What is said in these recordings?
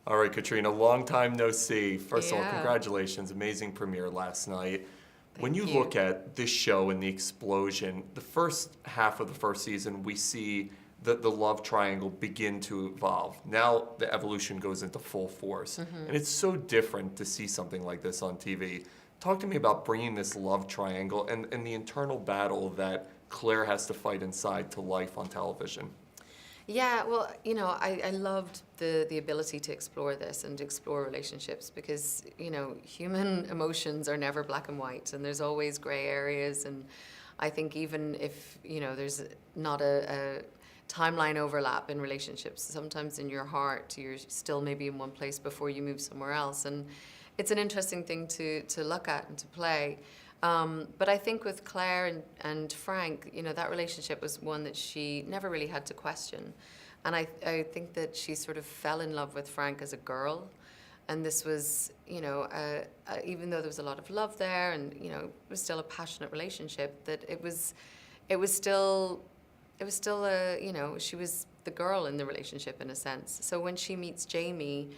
All right, Caitriona, long time no see. First of all, Yeah. congratulations. Amazing premiere last night. When you Thank you. look at this show and the explosion, the first half of the first season, we see the love triangle begin to evolve. Now the evolution goes into full force. And it's so different to see something like this on TV. Talk to me about bringing this love triangle and the internal battle that Claire has to fight inside to life on television. Yeah, well, I loved the ability to explore this and to explore relationships because, human emotions are never black and white and there's always gray areas. And I think even if, there's not a timeline overlap in relationships, sometimes in your heart, you're still maybe in one place before you move somewhere else. And it's an interesting thing to look at and to play. But I think with Claire and Frank, that relationship was one that she never really had to question. And I think that she sort of fell in love with Frank as a girl. And this was, even though there was a lot of love there and, it was still a passionate relationship, that it was still she was the girl in the relationship in a sense. So when she meets Jamie,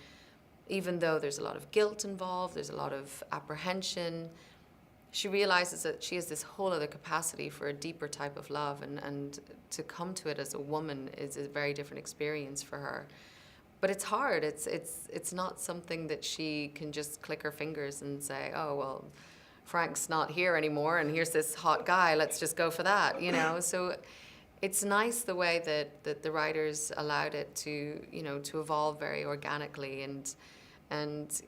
even though there's a lot of guilt involved, there's a lot of apprehension, she realizes that she has this whole other capacity for a deeper type of love, and to come to it as a woman is a very different experience for her. But it's hard. It's not something that she can just click her fingers and say, oh, well, Frank's not here anymore, and here's this hot guy, let's just go for that, So it's nice the way that the writers allowed it to evolve very organically, and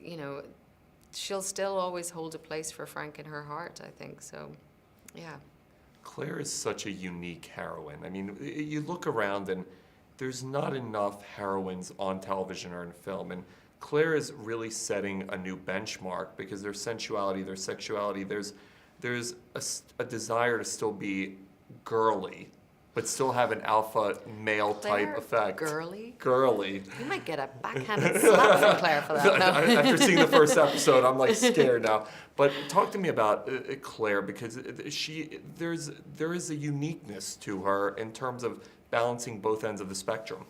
she'll still always hold a place for Frank in her heart, I think. So, yeah. Claire is such a unique heroine. I mean, you look around and there's not enough heroines on television or in film. And Claire is really setting a new benchmark because there's sensuality, there's sexuality, there's a desire to still be girly, but still have an alpha male type effect. Girly? Girly. You might get a backhanded slap from Claire for that. No. After seeing the first episode, I'm like scared now. But talk to me about Claire, because there is a uniqueness to her in terms of balancing both ends of the spectrum.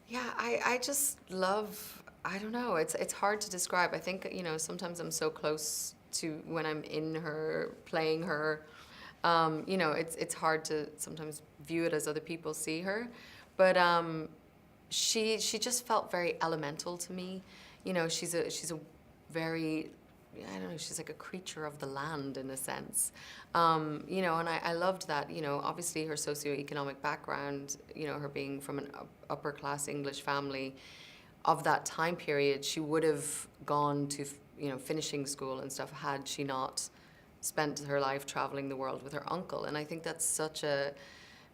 Yeah, I just love, I don't know, it's hard to describe. I think, sometimes I'm so close to when I'm in her, playing her. It's hard to sometimes view it as other people see her, but she just felt very elemental to me. She's a very, I don't know, she's like a creature of the land in a sense. And I loved that. Obviously her socioeconomic background, her being from an upper class English family of that time period, she would have gone to finishing school and stuff had she not spent her life traveling the world with her uncle. And I think that's such a,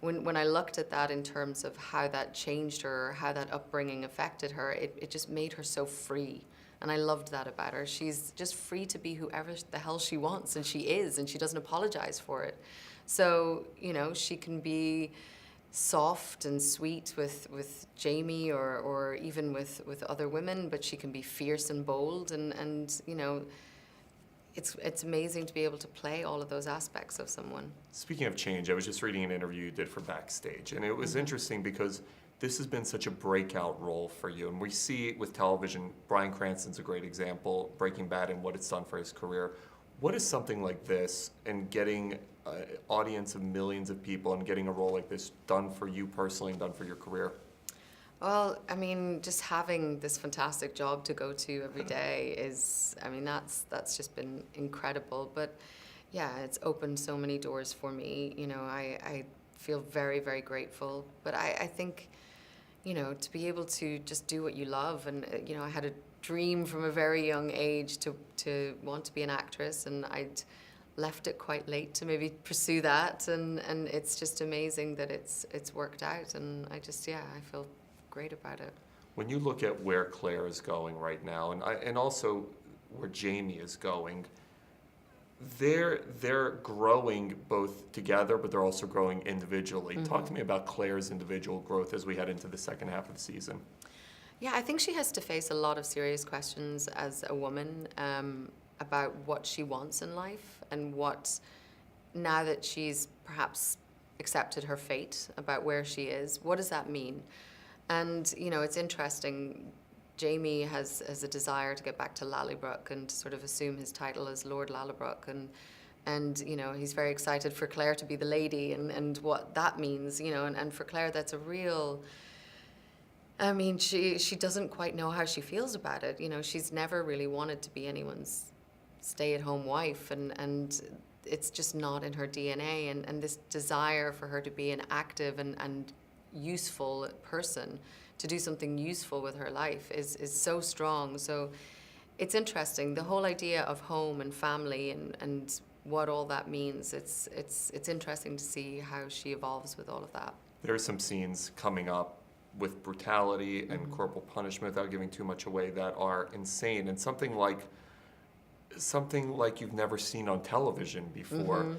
when I looked at that in terms of how that changed her, how that upbringing affected her, it just made her so free. And I loved that about her. She's just free to be whoever the hell she wants, and she is, and she doesn't apologize for it. So, she can be soft and sweet with Jamie or even with other women, but she can be fierce and bold, and it's amazing to be able to play all of those aspects of someone. Speaking of change, I was just reading an interview you did for Backstage, and it was interesting because this has been such a breakout role for you. And we see with television, Bryan Cranston's a great example, Breaking Bad and what it's done for his career. What is something like this and getting an audience of millions of people and getting a role like this done for you personally and done for your career? Well, I mean, just having this fantastic job to go to every day is, that's just been incredible. But yeah, it's opened so many doors for me. I feel very, very grateful. But I think, to be able to just do what you love. And, I had a dream from a very young age to want to be an actress, and I'd left it quite late to maybe pursue that. And it's just amazing that it's worked out. And I feel great about it. When you look at where Claire is going right now, and also where Jamie is going, they're growing both together, but they're also growing individually. Talk to me about Claire's individual growth as we head into the second half of the season. Yeah, I think she has to face a lot of serious questions as a woman about what she wants in life, and what, now that she's perhaps accepted her fate about where she is, what does that mean? And, it's interesting. Jamie has a desire to get back to Lallybrook and to sort of assume his title as Lord Lallybrook, and you know, he's very excited for Claire to be the lady, and what that means, you know, and for Claire that's a real, I mean, she doesn't quite know how she feels about it. You know, she's never really wanted to be anyone's stay-at-home wife, and it's just not in her DNA, and this desire for her to be an active and useful person, to do something useful with her life is so strong. So it's interesting, the whole idea of home and family and what all that means. It's interesting to see how she evolves with all of that. There are some scenes coming up with brutality and corporal punishment, without giving too much away, that are insane, and something like you've never seen on television before.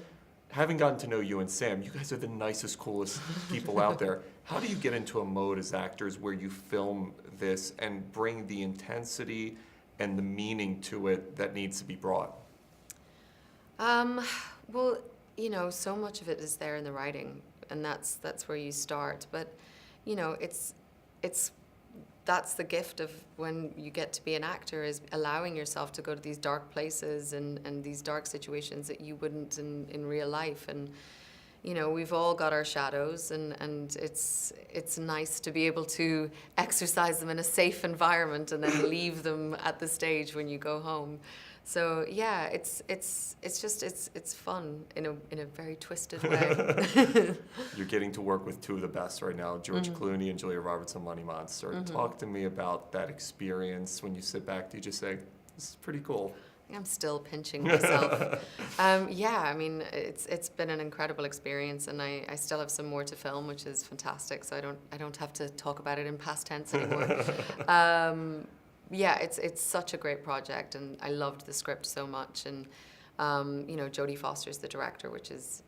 Having gotten to know you and Sam, you guys are the nicest, coolest people out there. How do you get into a mode as actors where you film this and bring the intensity and the meaning to it that needs to be brought? Well, you know, so much of it is there in the writing, and that's where you start. But, you know, that's the gift of when you get to be an actor, is allowing yourself to go to these dark places and these dark situations that you wouldn't in real life. And, you know, we've all got our shadows, and it's nice to be able to exercise them in a safe environment and then leave them at the stage when you go home. So yeah, it's fun in a very twisted way. You're getting to work with two of the best right now, George Clooney and Julia Roberts on Money Monster. Talk to me about that experience. When you sit back, do you just say, "This is pretty cool"? I'm still pinching myself. Yeah, I mean, it's been an incredible experience, and I still have some more to film, which is fantastic. So I don't have to talk about it in past tense anymore. Yeah, it's such a great project, and I loved the script so much. And you know, Jodie Foster's the director, which is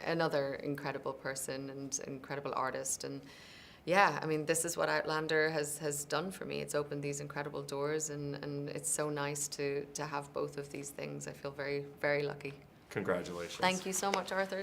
another incredible person and incredible artist. And yeah, I mean, this is what Outlander has done for me. It's opened these incredible doors, and it's so nice to have both of these things. I feel very, very lucky. Congratulations. Thank you so much, Arthur.